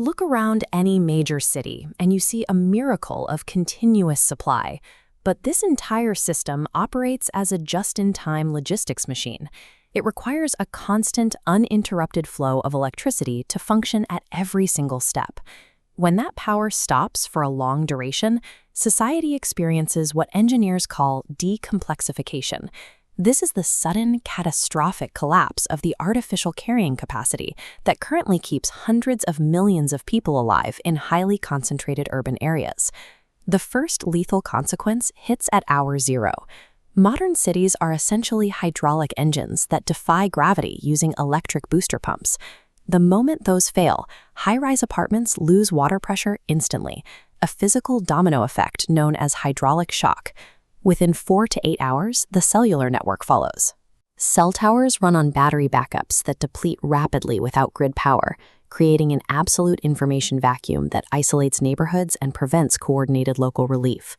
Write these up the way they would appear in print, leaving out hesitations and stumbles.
Look around any major city and you see a miracle of continuous supply. But this entire system operates as a just-in-time logistics machine. It requires a constant, uninterrupted flow of electricity to function at every single step. When that power stops for a long duration, society experiences what engineers call decomplexification. This is the sudden, catastrophic collapse of the artificial carrying capacity that currently keeps hundreds of millions of people alive in highly concentrated urban areas. The first lethal consequence hits at hour zero. Modern cities are essentially hydraulic engines that defy gravity using electric booster pumps. The moment those fail, high-rise apartments lose water pressure instantly, a physical domino effect known as hydraulic shock. Within 4 to 8 hours, the cellular network follows. Cell towers run on battery backups that deplete rapidly without grid power, creating an absolute information vacuum that isolates neighborhoods and prevents coordinated local relief.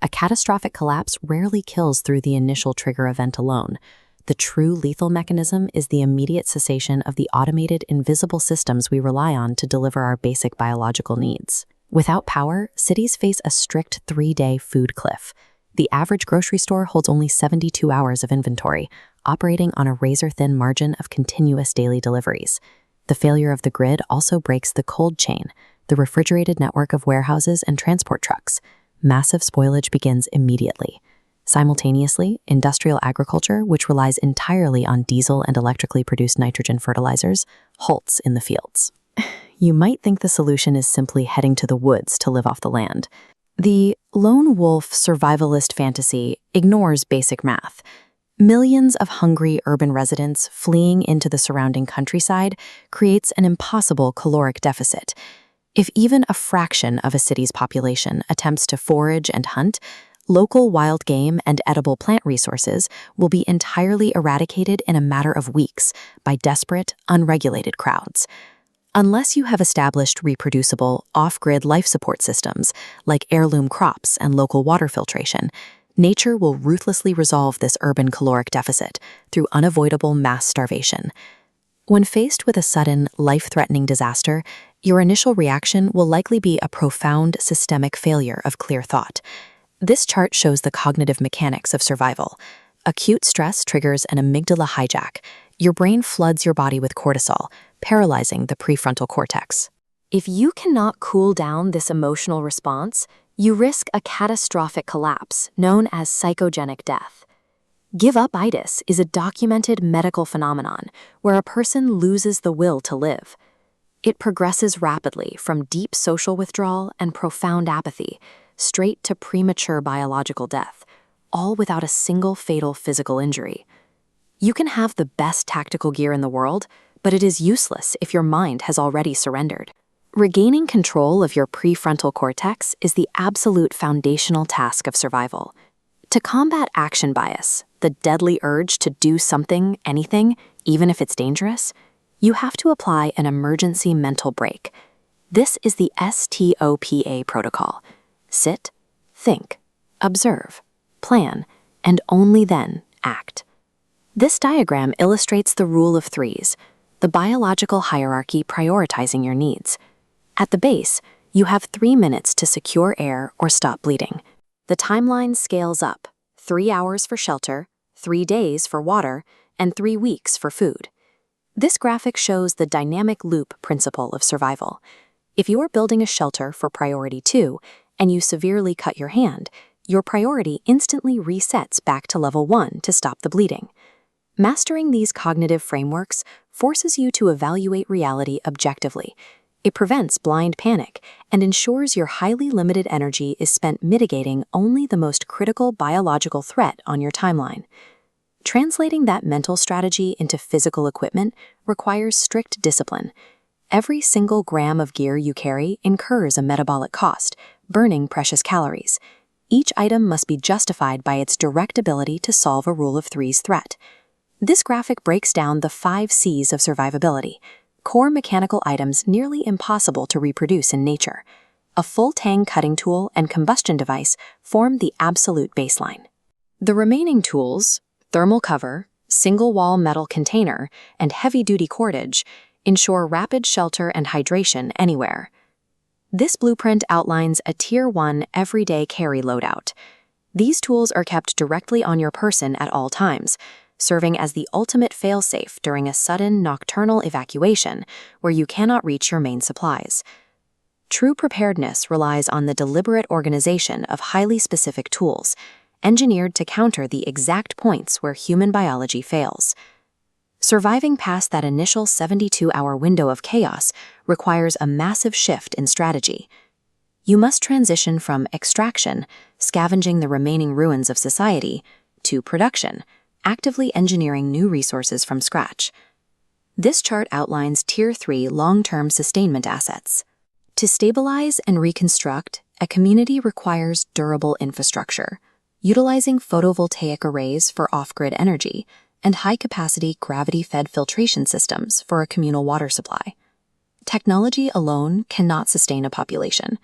A catastrophic collapse rarely kills through the initial trigger event alone. The true lethal mechanism is the immediate cessation of the automated, invisible systems we rely on to deliver our basic biological needs. Without power, cities face a strict 3-day food cliff. The average grocery store holds only 72 hours of inventory, operating on a razor-thin margin of continuous daily deliveries. The failure of the grid also breaks the cold chain, the refrigerated network of warehouses and transport trucks. Massive spoilage begins immediately. Simultaneously, industrial agriculture, which relies entirely on diesel and electrically produced nitrogen fertilizers, halts in the fields. You might think the solution is simply heading to the woods to live off the land. The lone wolf survivalist fantasy ignores basic math. Millions of hungry urban residents fleeing into the surrounding countryside creates an impossible caloric deficit. If even a fraction of a city's population attempts to forage and hunt, local wild game and edible plant resources will be entirely eradicated in a matter of weeks by desperate, unregulated crowds. Unless you have established reproducible, off-grid life support systems like heirloom crops and local water filtration, nature will ruthlessly resolve this urban caloric deficit through unavoidable mass starvation. When faced with a sudden, life-threatening disaster, your initial reaction will likely be a profound systemic failure of clear thought. This chart shows the cognitive mechanics of survival. Acute stress triggers an amygdala hijack. Your brain floods your body with cortisol, paralyzing the prefrontal cortex. If you cannot cool down this emotional response, you risk a catastrophic collapse known as psychogenic death. Give-up-itis is a documented medical phenomenon where a person loses the will to live. It progresses rapidly from deep social withdrawal and profound apathy straight to premature biological death, all without a single fatal physical injury. You can have the best tactical gear in the world, but it is useless if your mind has already surrendered. Regaining control of your prefrontal cortex is the absolute foundational task of survival. To combat action bias, the deadly urge to do something, anything, even if it's dangerous, you have to apply an emergency mental break. This is the STOPA protocol. Sit, think, observe, plan, and only then act. This diagram illustrates the rule of threes, the biological hierarchy prioritizing your needs. At the base, you have 3 minutes to secure air or stop bleeding. The timeline scales up: 3 hours for shelter, 3 days for water, and 3 weeks for food. This graphic shows the dynamic loop principle of survival. If you are building a shelter for priority 2 and you severely cut your hand, your priority instantly resets back to level 1 to stop the bleeding. Mastering these cognitive frameworks forces you to evaluate reality objectively. It prevents blind panic and ensures your highly limited energy is spent mitigating only the most critical biological threat on your timeline. Translating that mental strategy into physical equipment requires strict discipline. Every single gram of gear you carry incurs a metabolic cost, burning precious calories. Each item must be justified by its direct ability to solve a rule of threes threat. This graphic breaks down the 5 C's of survivability, core mechanical items nearly impossible to reproduce in nature. A full-tang cutting tool and combustion device form the absolute baseline. The remaining tools, thermal cover, single-wall metal container, and heavy-duty cordage, ensure rapid shelter and hydration anywhere. This blueprint outlines a Tier 1 everyday carry loadout. These tools are kept directly on your person at all times, serving as the ultimate fail-safe during a sudden nocturnal evacuation where you cannot reach your main supplies. True preparedness relies on the deliberate organization of highly specific tools, engineered to counter the exact points where human biology fails. Surviving past that initial 72-hour window of chaos requires a massive shift in strategy. You must transition from extraction, scavenging the remaining ruins of society, to production, actively engineering new resources from scratch. This chart outlines Tier 3 long-term sustainment assets. To stabilize and reconstruct, a community requires durable infrastructure, utilizing photovoltaic arrays for off-grid energy and high-capacity gravity-fed filtration systems for a communal water supply. Technology alone cannot sustain a population.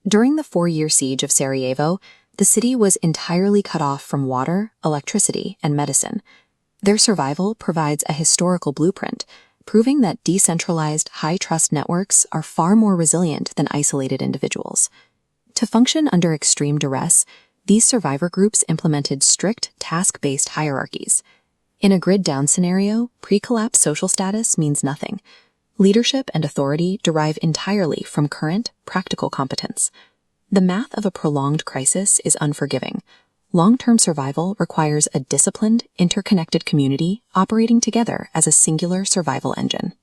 During the 4-year siege of Sarajevo, the city was entirely cut off from water, electricity, and medicine. Their survival provides a historical blueprint, proving that decentralized, high-trust networks are far more resilient than isolated individuals. To function under extreme duress, these survivor groups implemented strict, task-based hierarchies. In a grid-down scenario, pre-collapse social status means nothing. Leadership and authority derive entirely from current, practical competence. The math of a prolonged crisis is unforgiving. Long-term survival requires a disciplined, interconnected community operating together as a singular survival engine.